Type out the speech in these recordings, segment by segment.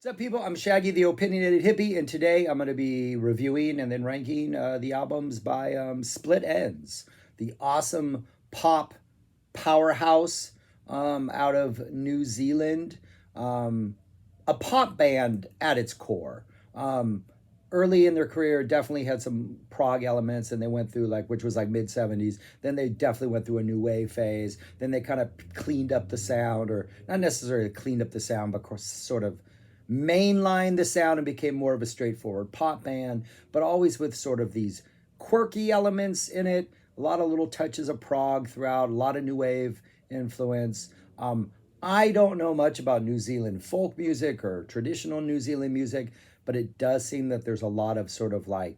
What's up, people? I'm Shaggy, the opinionated hippie, and today I'm going to be reviewing and then ranking the albums by Split Enz, the awesome pop powerhouse out of New Zealand, um, a pop band at its core. Early in their career, definitely had some prog elements, and they went through which was like mid 70s. Then they definitely went through a new wave phase. Then they kind of cleaned up the sound, or not necessarily cleaned up the sound, but sort of mainlined the sound and became more of a straightforward pop band, but always with sort of these quirky elements in it, a lot of little touches of prog throughout, a lot of new wave influence. I don't know much about New Zealand folk music or traditional New Zealand music, but it does seem that there's a lot of sort of I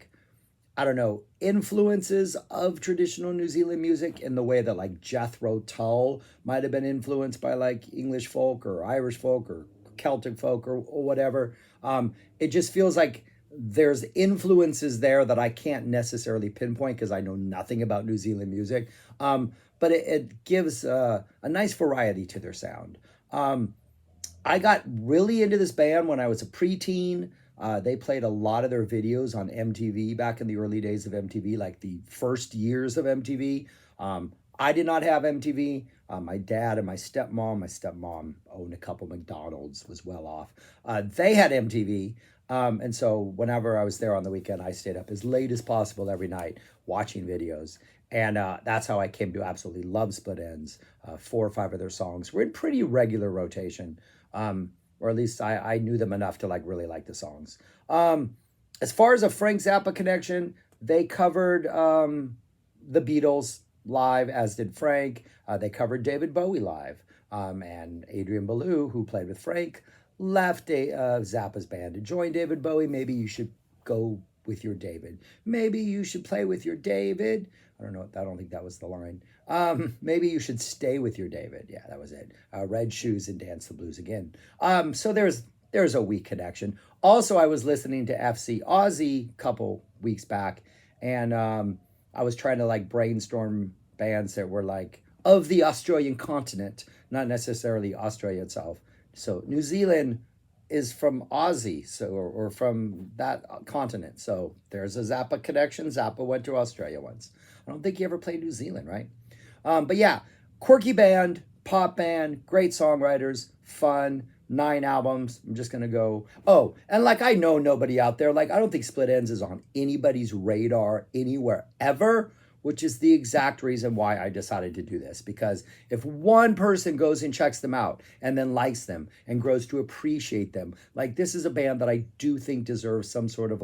don't know, influences of traditional New Zealand music in the way that Jethro Tull might have been influenced by English folk or Irish folk or Celtic folk or whatever. It just feels like there's influences there that I can't necessarily pinpoint because I know nothing about New Zealand music. But it gives a nice variety to their sound. I got really into this band when I was a preteen. They played a lot of their videos on MTV back in the early days of MTV, like the first years of MTV. I did not have MTV. My dad and my stepmom owned a couple McDonald's, was well off. They had MTV. And so whenever I was there on the weekend, I stayed up as late as possible every night watching videos. And that's how I came to absolutely love Split Enz. 4 or 5 of their songs were in pretty regular rotation. Or at least I knew them enough to really like the songs. As far as a Frank Zappa connection, they covered the Beatles live, as did Frank. They covered David Bowie live. And Adrian Belew, who played with Frank, left Zappa's band to join David Bowie. Maybe you should go with your David. Maybe you should play with your David. I don't know. I don't think that was the line. Maybe you should stay with your David. Yeah, that was it. Red Shoes and Dance the Blues again. So there's a weak connection. Also, I was listening to FC Aussie a couple weeks back, and I was trying to brainstorm bands that were of the Australian continent, not necessarily Australia itself. So New Zealand is from Aussie, or from that continent. So there's a Zappa connection. Zappa went to Australia once. I don't think he ever played New Zealand, right? But yeah, quirky band, pop band, great songwriters, fun, 9 albums. I'm just gonna go. Oh, and I know nobody out there. I don't think Split Enz is on anybody's radar anywhere ever, which is the exact reason why I decided to do this. Because if one person goes and checks them out and then likes them and grows to appreciate them, this is a band that I do think deserves some sort of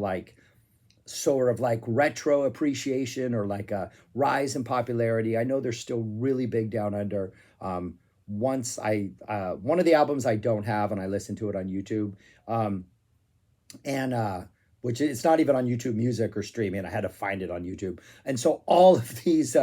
retro appreciation, or a rise in popularity. I know they're still really big down under. One of the albums I don't have, and I listened to it on YouTube. And which it's not even on YouTube Music or streaming. I had to find it on YouTube. And so all of these,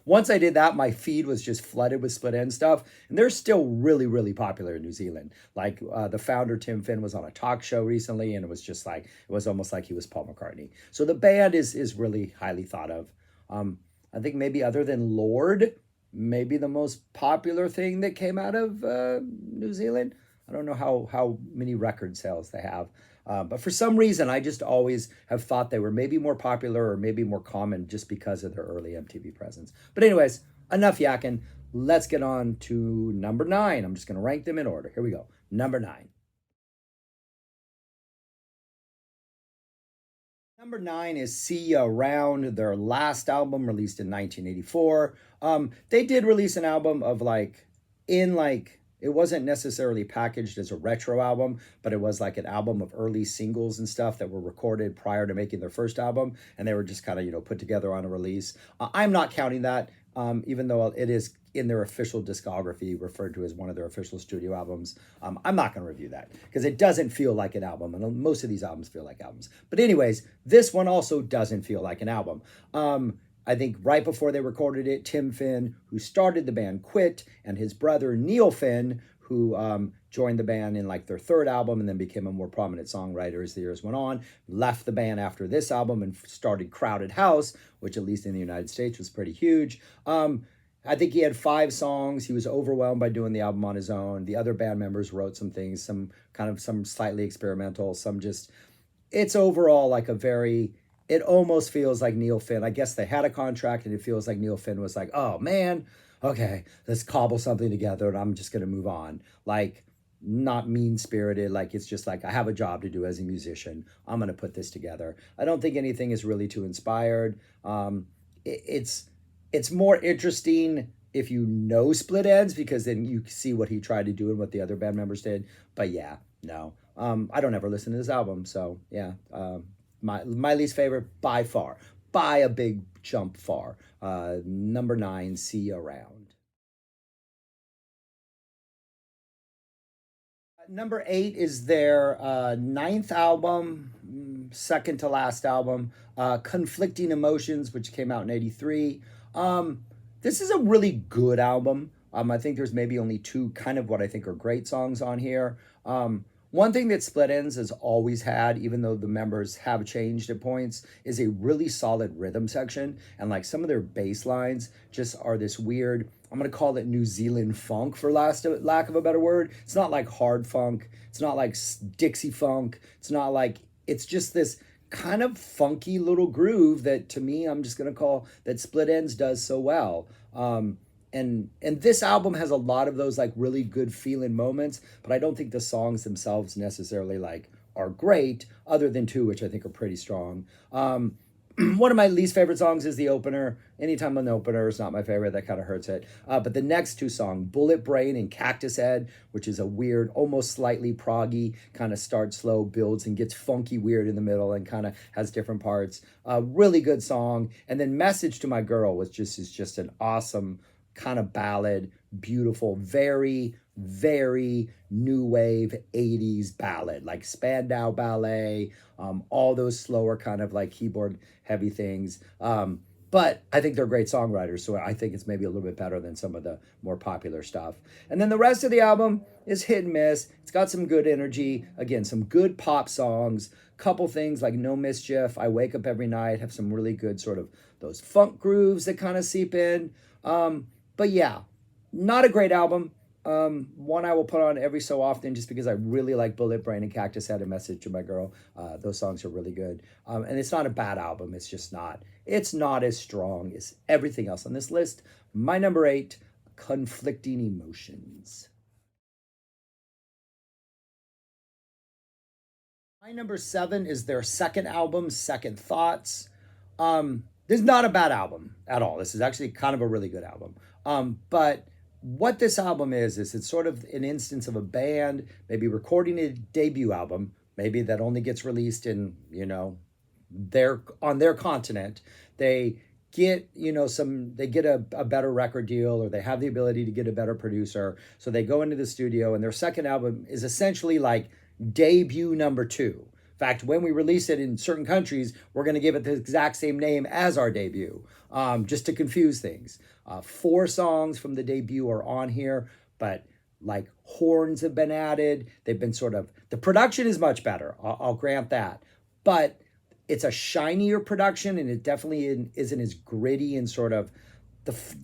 once I did that, my feed was just flooded with Split Enz stuff. And they're still really, really popular in New Zealand. The founder, Tim Finn, was on a talk show recently, and it was just it was almost like he was Paul McCartney. So the band is really highly thought of. I think maybe other than Lord, maybe the most popular thing that came out of New Zealand. I don't know how many record sales they have. But for some reason, I just always have thought they were maybe more popular or maybe more common just because of their early MTV presence. But anyways, enough yakking. Let's get on to number 9. I'm just going to rank them in order. Here we go. Number 9. Number 9 is See Ya Around, their last album released in 1984. They did release an album of it wasn't necessarily packaged as a retro album, but it was an album of early singles and stuff that were recorded prior to making their first album, and they were just kind of put together on a release. I'm not counting that, even though it is in their official discography referred to as one of their official studio albums. I'm not going to review that because it doesn't feel like an album, and most of these albums feel like albums. But anyways, this one also doesn't feel like an album. I think right before they recorded it, Tim Finn, who started the band, quit, and his brother Neil Finn, who joined the band in their third album and then became a more prominent songwriter as the years went on, left the band after this album and started Crowded House, which at least in the United States was pretty huge. I think he had 5 songs. He was overwhelmed by doing the album on his own. The other band members wrote some things, some slightly experimental, some just. It's overall like a very. It almost feels like Neil Finn. I guess they had a contract, and it feels like Neil Finn was like, "Oh man, okay, let's cobble something together, and I'm just gonna move on." Like, not mean spirited. Like, it's just like I have a job to do as a musician. I'm gonna put this together. I don't think anything is really too inspired. It's more interesting if you know Split Ends, because then you see what he tried to do and what the other band members did. But yeah, no, I don't ever listen to this album, so yeah, my least favorite by far, by a big jump far. Number 9, See You Around. Number 8 is their ninth album, second to last album, Conflicting Emotions, which came out in '83. This is a really good album. I think there's maybe only 2 kind of what I think are great songs on here. One thing that Split Ends has always had, even though the members have changed at points, is a really solid rhythm section. And like some of their bass lines just are this weird, I'm going to call it New Zealand funk for lack of a better word. It's not like hard funk. It's not like Dixie funk. It's not like, it's just this kind of funky little groove that to me, I'm just going to call that Split Ends does so well. And this album has a lot of those like really good feeling moments, but I don't think the songs themselves necessarily like are great, other than 2 which I think are pretty strong. One of my least favorite songs is the opener. Anytime an opener is not my favorite, that kind of hurts it. But the next 2 songs, Bullet Brain and Cactus Head, which is a weird, almost slightly proggy, kind of starts slow, builds, and gets funky weird in the middle and kind of has different parts. Really good song. And then Message to My Girl is just an awesome kind of ballad, beautiful, very, very new wave 80s ballad, like Spandau Ballet, all those slower kind of like keyboard heavy things. But I think they're great songwriters, so I think it's maybe a little bit better than some of the more popular stuff. And then the rest of the album is hit and miss. It's got some good energy, again, some good pop songs, couple things like No Mischief, I Wake Up Every Night, have some really good sort of those funk grooves that kind of seep in. But yeah, not a great album. One I will put on every so often just because I really like Bullet Brain and Cactus Head, A Message to My Girl. Those songs are really good. And it's not a bad album. It's just not. It's not as strong as everything else on this list. My number 8, Conflicting Emotions. My number 7 is their second album, Second Thoughts. This is not a bad album at all. This is actually kind of a really good album. But what this album is it's sort of an instance of a band maybe recording a debut album, maybe that only gets released in, their on their continent. They get, they get a better record deal, or they have the ability to get a better producer. So they go into the studio, and their second album is essentially like debut number 2. In fact, when we release it in certain countries, we're going to give it the exact same name as our debut, just to confuse things. 4 songs from the debut are on here, but like horns have been added. They've been the production is much better. I'll grant that. But it's a shinier production, and it definitely isn't as gritty and sort of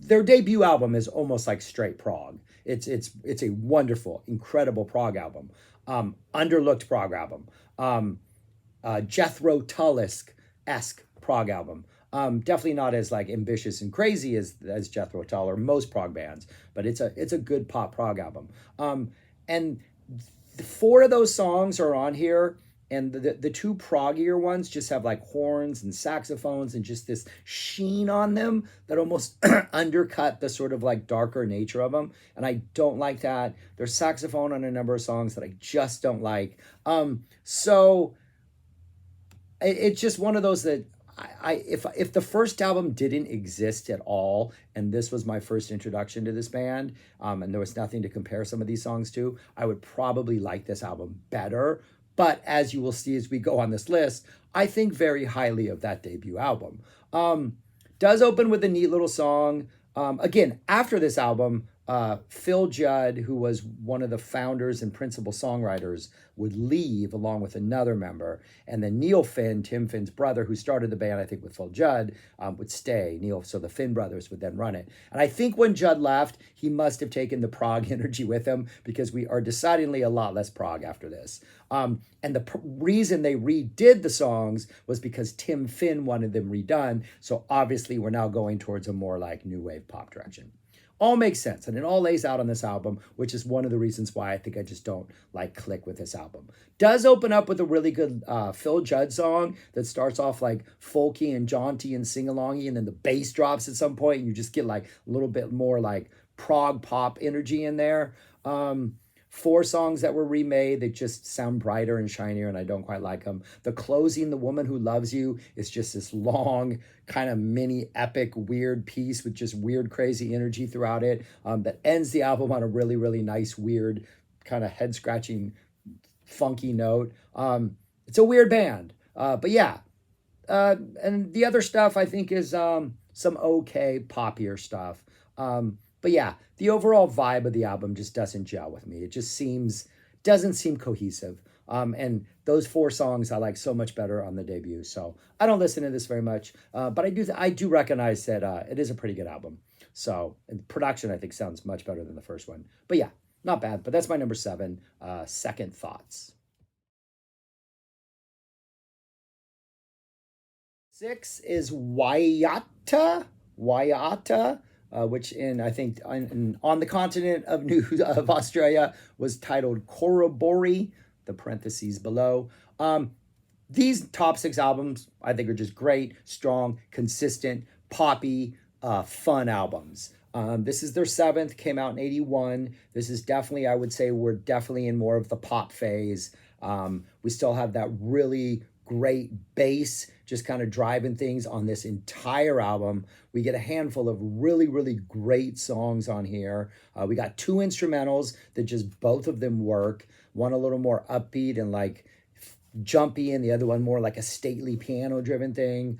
their debut album is almost like straight prog. It's a wonderful, incredible prog album, underlooked prog album, Jethro Tull-esque prog album. Definitely not as like ambitious and crazy as Jethro Tull or most prog bands, but it's a good pop prog album. And 4 of those songs are on here, and the 2 proggier ones just have like horns and saxophones and just this sheen on them that almost undercut the sort of like darker nature of them, and I don't like that. There's saxophone on a number of songs that I just don't like. So it's just one of those that if the first album didn't exist at all, and this was my first introduction to this band, and there was nothing to compare some of these songs to, I would probably like this album better. But as you will see as we go on this list, I think very highly of that debut album. Does open with a neat little song. Again, after this album, Phil Judd, who was one of the founders and principal songwriters, would leave along with another member. And then Neil Finn, Tim Finn's brother, who started the band, I think, with Phil Judd, would stay. Neil, so the Finn brothers would then run it. And I think when Judd left, he must have taken the prog energy with him because we are decidedly a lot less prog after this. And the reason they redid the songs was because Tim Finn wanted them redone. So obviously, we're now going towards a more like new wave pop direction. All makes sense, and it all lays out on this album, which is one of the reasons why I think I just don't like click with this album. Does open up with a really good Phil Judd song that starts off like folky and jaunty and sing-alongy, and then the bass drops at some point, and you just get like a little bit more like prog pop energy in there. 4 songs that were remade that just sound brighter and shinier, and I don't quite like them. The closing, The Woman Who Loves You, is just this long, kind of mini epic, weird piece with just weird, crazy energy throughout it that ends the album on a really, really nice, weird, kind of head-scratching, funky note. It's a weird band, but yeah. And the other stuff, I think, is some okay, poppier stuff. But yeah, the overall vibe of the album just doesn't gel with me. It just doesn't seem cohesive. And those 4 songs I like so much better on the debut. So I don't listen to this very much, but I do recognize that it is a pretty good album. So and production, I think, sounds much better than the first one. But yeah, not bad. But that's my number 7, Second Thoughts. 6 is Waiata. Waiata. Which I think on the continent of of Australia was titled Corroboree, the parentheses below. These top 6 albums I think are just great, strong, consistent, poppy, fun albums. This is their 7th, came out in 81. This is definitely, I would say, we're definitely in more of the pop phase. We still have that really great bass just kind of driving things on this entire album. We get a handful of really, really great songs on here. We got 2 instrumentals that just both of them work. One a little more upbeat and like jumpy, and the other one more like a stately piano driven thing.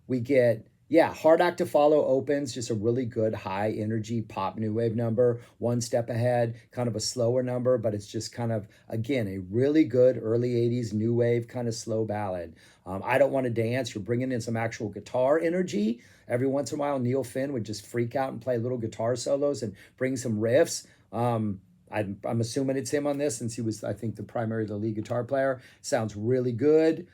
We get Hard Act to Follow opens, just a really good high energy pop new wave number. One Step Ahead, kind of a slower number, but it's just kind of, again, a really good early 80s new wave kind of slow ballad. I Don't Want to Dance, you're bringing in some actual guitar energy. Every once in a while, Neil Finn would just freak out and play little guitar solos and bring some riffs. I'm assuming it's him on this since he was, I think, the lead guitar player. Sounds really good.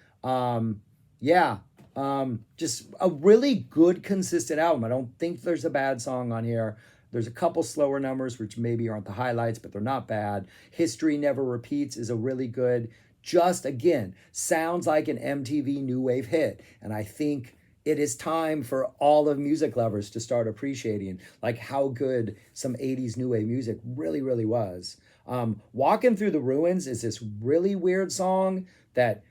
Just a really good, consistent album. I don't think there's a bad song on here. There's a couple slower numbers, which maybe aren't the highlights, but they're not bad. History Never Repeats is a really good, just again, sounds like an MTV new wave hit. And I think it is time for all of music lovers to start appreciating like how good some 80s new wave music really, really was. Walking Through the Ruins is this really weird song that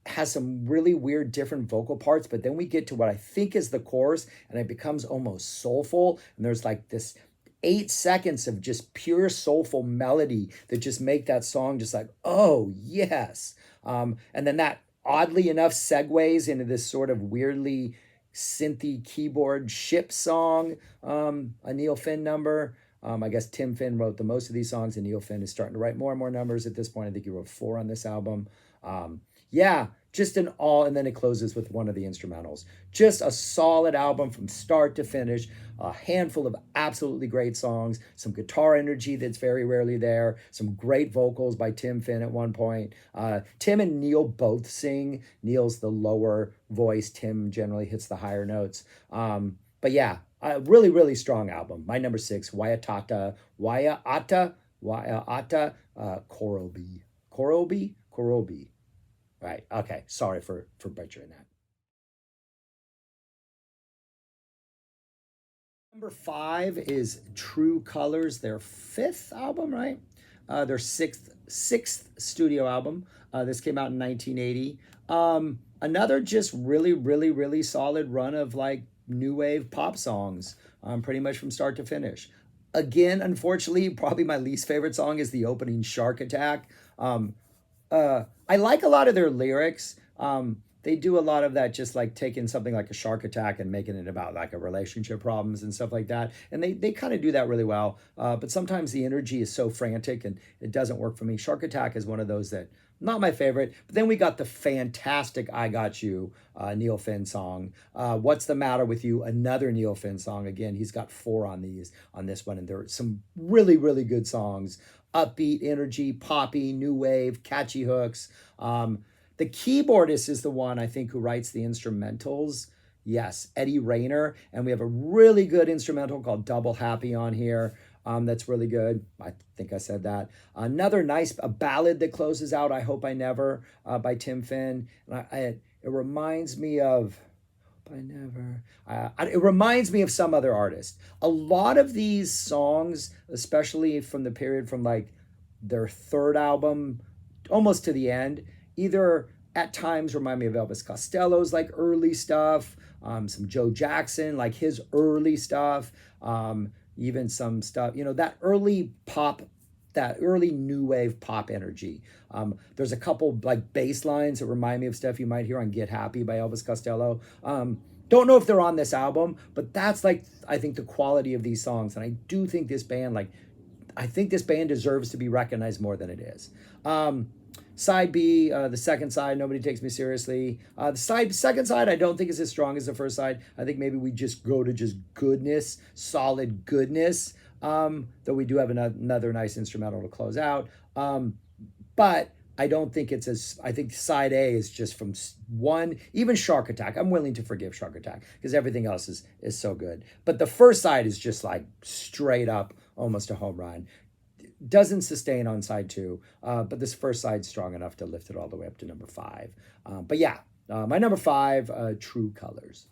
has some really weird different vocal parts, but then we get to what I think is the chorus and it becomes almost soulful, and there's like this 8 seconds of just pure soulful melody that just make that song just like, oh yes. And then that oddly enough segues into this sort of weirdly synthy keyboard ship song, a Neil Finn number. I guess Tim Finn wrote the most of these songs, and Neil Finn is starting to write more and more numbers at this point. I think he wrote 4 on this album. Just an all, and then it closes with one of the instrumentals. Just a solid album from start to finish, a handful of absolutely great songs, some guitar energy that's very rarely there, some great vocals by Tim Finn at one point. Tim and Neil both sing. Neil's the lower voice. Tim generally hits the higher notes. But yeah, a really, really strong album. My number 6, Waiata, Corroboree. Right. Okay. Sorry for butchering that. Number 5 is True Colors, their 5th album, right? Their sixth studio album. This came out in 1980. Another just really, really, really solid run of like new wave pop songs, pretty much from start to finish. Again, unfortunately, probably my least favorite song is the opening Shark Attack. I like a lot of their lyrics. they do a lot of that, just like taking something like a Shark Attack and making it about like a relationship problems and stuff like that. And they kind of do that really well. But sometimes the energy is so frantic and it doesn't work for me. Shark Attack is one of those that not my favorite. But then we got the fantastic "I Got You" Neil Finn song. "What's the Matter with You?" Another Neil Finn song. Again, he's got four on this one, and there are some really good songs. Upbeat energy, poppy, new wave, catchy hooks. The keyboardist is the one I think who writes the instrumentals. Yes, Eddie Rayner. And we have a really good instrumental called "Double Happy" on here. That's really good. I think I said that. Another nice a ballad that closes out "I Hope I Never" by Tim Finn. And it reminds me of I never. It reminds me of some other artist. A lot of these songs, especially from the period from like their third album almost to the end, either at times remind me of Elvis Costello's like early stuff, some Joe Jackson, like his early stuff, even some stuff, that early pop, that early new wave pop energy. There's a couple like bass lines that remind me of stuff you might hear on "Get Happy" by Elvis Costello. Don't know if they're on this album, but that's like I think the quality of these songs, and I do think this band I think this band deserves to be recognized more than it is. Side B, the second side, "Nobody Takes Me Seriously." The second side, I don't think is as strong as the first side. I think maybe we just go to just goodness, solid goodness. Though we do have another nice instrumental to close out. But I don't think it's as, I think side A is just from one, even Shark Attack. I'm willing to forgive Shark Attack because everything else is so good. But the first side is just like straight up almost a home run. Doesn't sustain on side two, but this first side's strong enough to lift it all the way up to number 5. But yeah, my number 5, True Colors.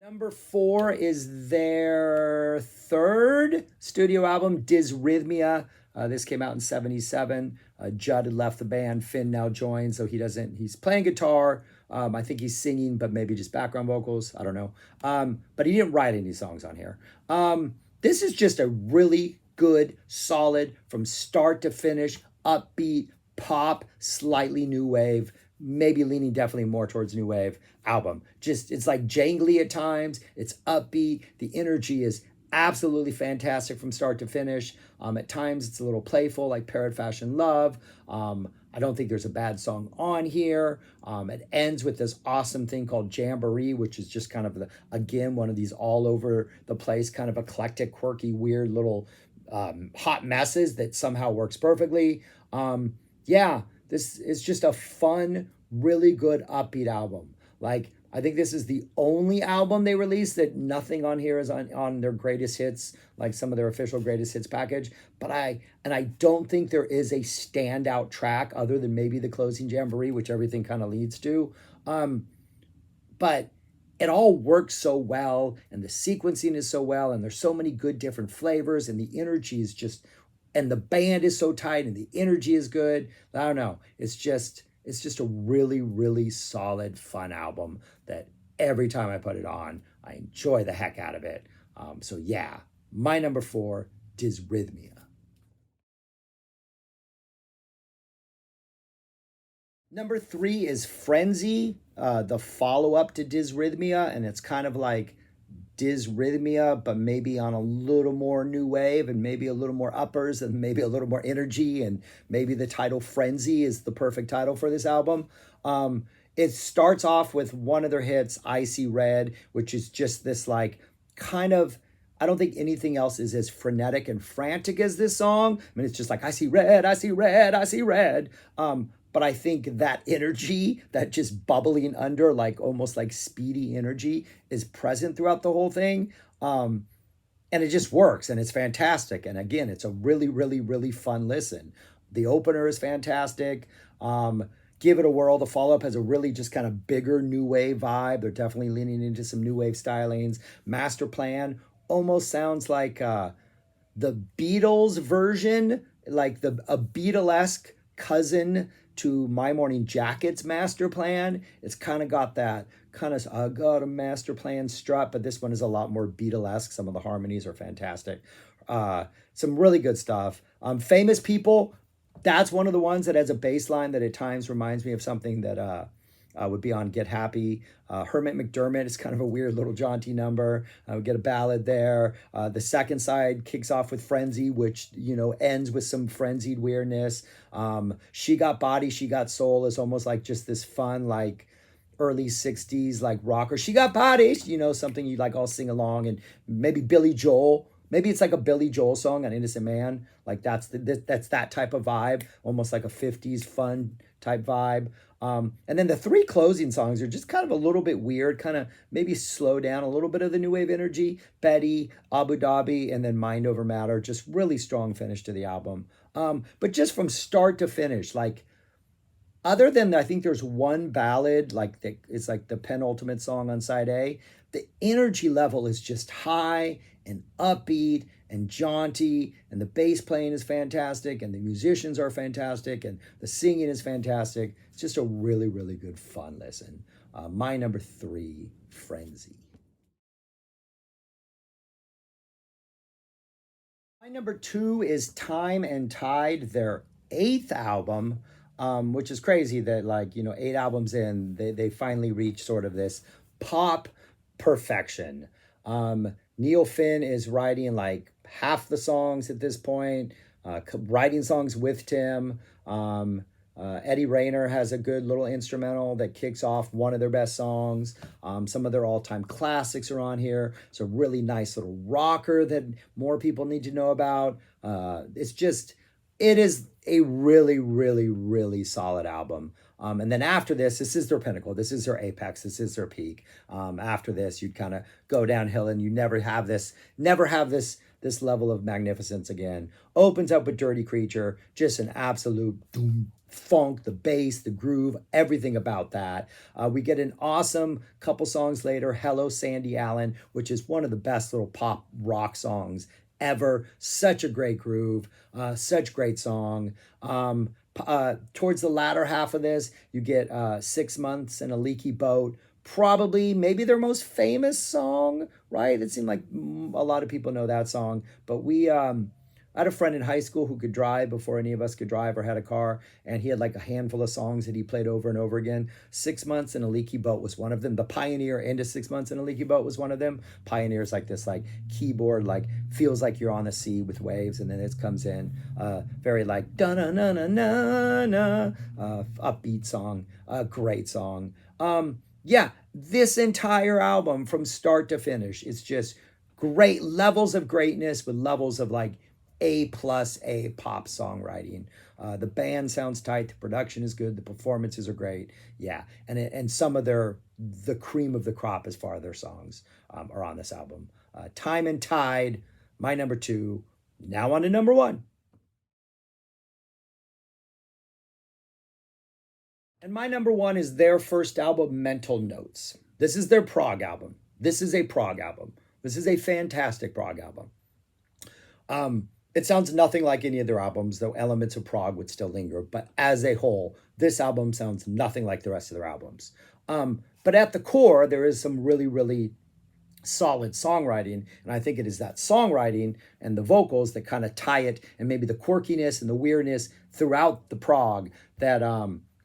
Number 4 is their third studio album, Dizrythmia. This came out in '77. Judd had left the band. Finn now joins, so he's playing guitar. I think he's singing, but maybe just background vocals. I don't know. But he didn't write any songs on here. This is just a really good, solid, from start to finish, upbeat, pop, slightly new wave, maybe leaning definitely more towards new wave album. Just, it's like jangly at times. It's upbeat. The energy is absolutely fantastic from start to finish. At times it's a little playful, like Parrot Fashion Love. I don't think there's a bad song on here. It ends with this awesome thing called Jamboree, which is just kind of, again, one of these all over the place, kind of eclectic, quirky, weird little hot messes that somehow works perfectly. Yeah, this is just a fun, really good upbeat album. Like, I think this is the only album they released that nothing on here is on their greatest hits, like some of their official greatest hits package. But I don't think there is a standout track other than maybe the closing Jamboree, which everything kind of leads to. But it all works so well, and the sequencing is so well, and there's so many good different flavors, and the energy is just, and the band is so tight, and the energy is good. I don't know. It's just a really solid, fun album that every time I put it on, I enjoy the heck out of it. So yeah, my number 4, Dizrythmia. Number 3 is Frenzy, the follow-up to Dizrythmia, and it's kind of like Dizrythmia, but maybe on a little more new wave and maybe a little more uppers and maybe a little more energy, and maybe the title Frenzy is the perfect title for this album. It starts off with one of their hits, "Icy Red," which is just this like kind of, I don't think anything else is as frenetic and frantic as this song. I mean, it's just like, "I see red, I see red, I see red." But I think that energy, that just bubbling under, like almost like speedy energy, is present throughout the whole thing. And it just works, and it's fantastic. And again, it's a really fun listen. The opener is fantastic. Give It a Whirl, the follow-up, has a really just kind of bigger new wave vibe. They're definitely leaning into some new wave stylings. Master Plan almost sounds like the Beatles version, like a Beatlesque cousin to My Morning Jacket's Master Plan. It's kind of got that kind of, I got a master plan strut, but this one is a lot more Beatlesque. Some of the harmonies are fantastic. Some really good stuff. Famous People, That's one of the ones that has a bass line that at times reminds me of something that would be on Get Happy. Hermit McDermott is kind of a weird little jaunty number. We get a ballad there. The second side kicks off with Frenzy, which, ends with some frenzied weirdness. She Got Body, She Got Soul is almost like just this fun, like, early 60s like rocker. She got body, something you like all sing along. And maybe Billy Joel, maybe it's like a Billy Joel song, An Innocent Man. Like that's that type of vibe, almost like a 50s fun type vibe. And then the three closing songs are just kind of a little bit weird, kind of maybe slow down a little bit of the new wave energy. Betty, Abu Dhabi, and then Mind Over Matter, just really strong finish to the album. But just from start to finish, like, other than I think there's one ballad, like it's like the penultimate song on side A, the energy level is just high and upbeat and jaunty, and the bass playing is fantastic, and the musicians are fantastic, and the singing is fantastic. It's just a really, really good fun listen. My number three, Frenzy. My number two is Time and Tide, their eighth album, which is crazy that, like, 8 albums in, they finally reach sort of this pop perfection. Neil Finn is writing like half the songs at this point, writing songs with Tim. Eddie Rayner has a good little instrumental that kicks off one of their best songs. Some of their all-time classics are on here. It's a really nice little rocker that more people need to know about. It is a really, really, really solid album. And then after this is their pinnacle. This is their apex. This is their peak. After this, you'd kind of go downhill, and you never have this level of magnificence again. Opens up with Dirty Creature, just an absolute doom, funk, the bass, the groove, everything about that. We get an awesome couple songs later, Hello Sandy Allen, which is one of the best little pop rock songs ever. Such a great groove, such great song. Towards the latter half of this, you get 6 Months in a Leaky Boat, probably maybe their most famous song, right? It seemed like a lot of people know that song, but I had a friend in high school who could drive before any of us could drive or had a car, and he had like a handful of songs that he played over and over again. 6 Months in a Leaky Boat was one of them. The Pioneer into 6 Months in a Leaky Boat was one of them. Pioneer is like this like keyboard, like feels like you're on the sea with waves, and then it comes in very like da na na na na na, upbeat song, great song. Yeah, this entire album from start to finish, it's just great levels of greatness with levels of like A+A pop songwriting. The band sounds tight, the production is good, the performances are great. Yeah, and some of the cream of the crop as far as their songs are on this album. Time and Tide, my number two. Now on to number one. And my number one is their first album, Mental Notes. This is their prog album. This is a prog album. This is a fantastic prog album. It sounds nothing like any of their albums, though elements of prog would still linger. But as a whole, this album sounds nothing like the rest of their albums. But at the core, there is some really, really solid songwriting. And I think it is that songwriting and the vocals that kind of tie it, and maybe the quirkiness and the weirdness throughout the prog that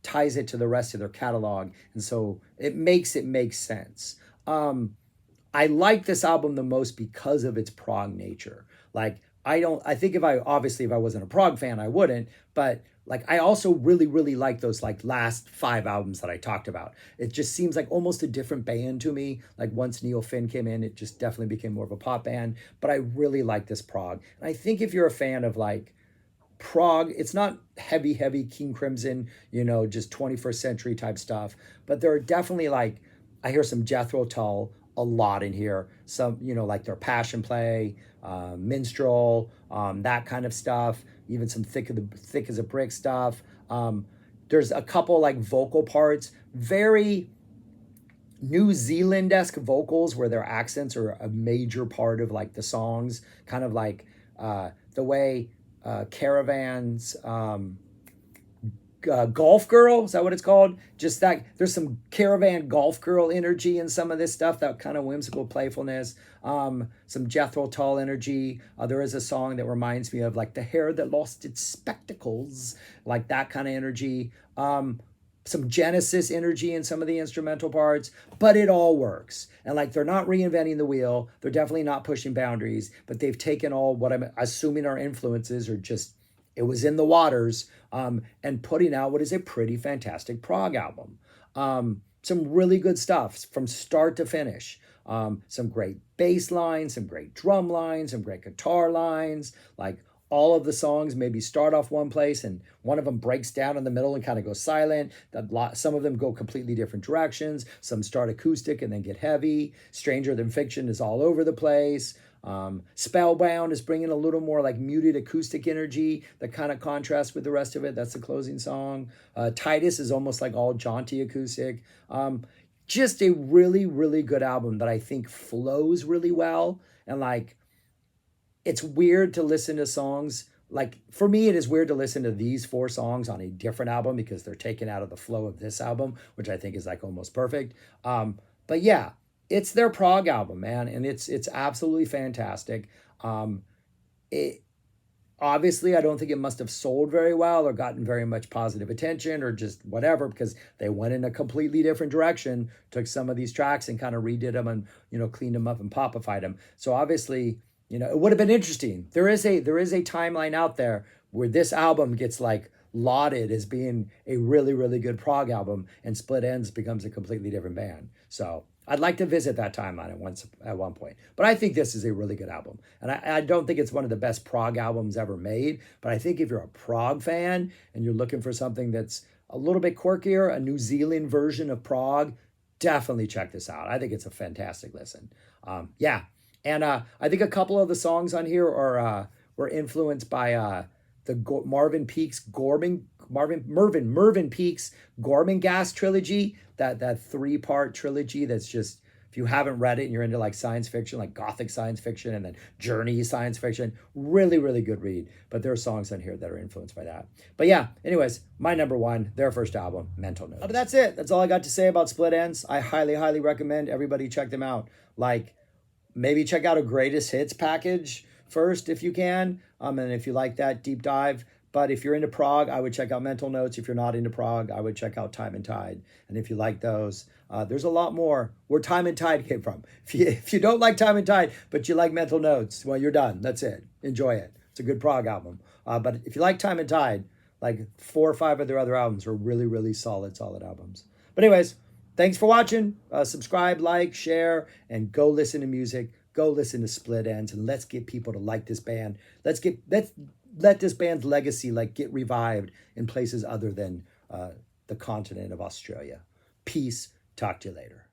ties it to the rest of their catalog. And so it makes sense. I like this album the most because of its prog nature. Like, I think if I wasn't a prog fan, I wouldn't, but like, I also really, really like those like last 5 albums that I talked about. It just seems like almost a different band to me. Like, once Neil Finn came in, it just definitely became more of a pop band, but I really like this prog. And I think if you're a fan of like prog, it's not heavy, heavy King Crimson, just 21st century type stuff, but there are definitely like, I hear some Jethro Tull a lot in here. Some, like their Passion Play, Minstrel, that kind of stuff. Even some thick as a brick stuff. There's a couple like vocal parts, very New Zealand-esque vocals where their accents are a major part of like the songs, kind of like the way Caravan's Golf Girl. Is that what it's called? Just that there's some Caravan Golf Girl energy in some of this stuff, that kind of whimsical playfulness. Some Jethro Tull energy. There is a song that reminds me of like the hair that lost its spectacles, like that kind of energy. Some Genesis energy in some of the instrumental parts, but it all works. And like they're not reinventing the wheel. They're definitely not pushing boundaries, but they've taken all what I'm assuming our influences are just, it was in the waters, and putting out what is a pretty fantastic prog album. Some really good stuff from start to finish. Some great bass lines, some great drum lines, some great guitar lines. Like all of the songs maybe start off one place and one of them breaks down in the middle and kind of goes silent. Some of them go completely different directions. Some start acoustic and then get heavy. Stranger Than Fiction is all over the place. Spellbound is bringing a little more like muted acoustic energy that kind of contrasts with the rest of it. That's the closing song. Titus is almost like all jaunty acoustic. Just a really, really good album that I think flows really well. And like, it's weird to listen to songs. Like for me, it is weird to listen to these 4 songs on a different album because they're taken out of the flow of this album, which I think is like almost perfect. But yeah, it's their prog album, man, and it's absolutely fantastic. It obviously, I don't think it must have sold very well or gotten very much positive attention or just whatever, because they went in a completely different direction, took some of these tracks and kind of redid them and, cleaned them up and popified them. So obviously, it would have been interesting. There is a timeline out there where this album gets like lauded as being a really, really good prog album, and Split Enz becomes a completely different band. So I'd like to visit that timeline at one point. But I think this is a really good album. And I don't think it's one of the best prog albums ever made. But I think if you're a prog fan and you're looking for something that's a little bit quirkier, a New Zealand version of prog, definitely check this out. I think it's a fantastic listen. Yeah. And I think a couple of the songs on here were influenced by Marvin Peake's Mervyn Peake's Gormenghast trilogy, that 3-part trilogy that's just, if you haven't read it and you're into like science fiction, like gothic science fiction and then journey science fiction, really, really good read. But there are songs on here that are influenced by that. But yeah, anyways, my number 1, their first album, Mental Notes. But that's it. That's all I got to say about Split Enz. I highly, highly recommend everybody check them out. Like, maybe check out a greatest hits package first if you can. And if you like that, deep dive. But if you're into prog, I would check out Mental Notes. If you're not into prog, I would check out Time and Tide. And if you like those, there's a lot more where Time and Tide came from. If you don't like Time and Tide, but you like Mental Notes, well, you're done. That's it. Enjoy it. It's a good prog album. But if you like Time and Tide, like 4 or 5 of their other albums are really, really solid let's. But anyways, thanks for watching. Subscribe, like, share, and go listen to music. Go listen to Split Enz, and let's get people to like this band. Let's let this band's legacy like get revived in places other than the continent of Australia. Peace. Talk to you later.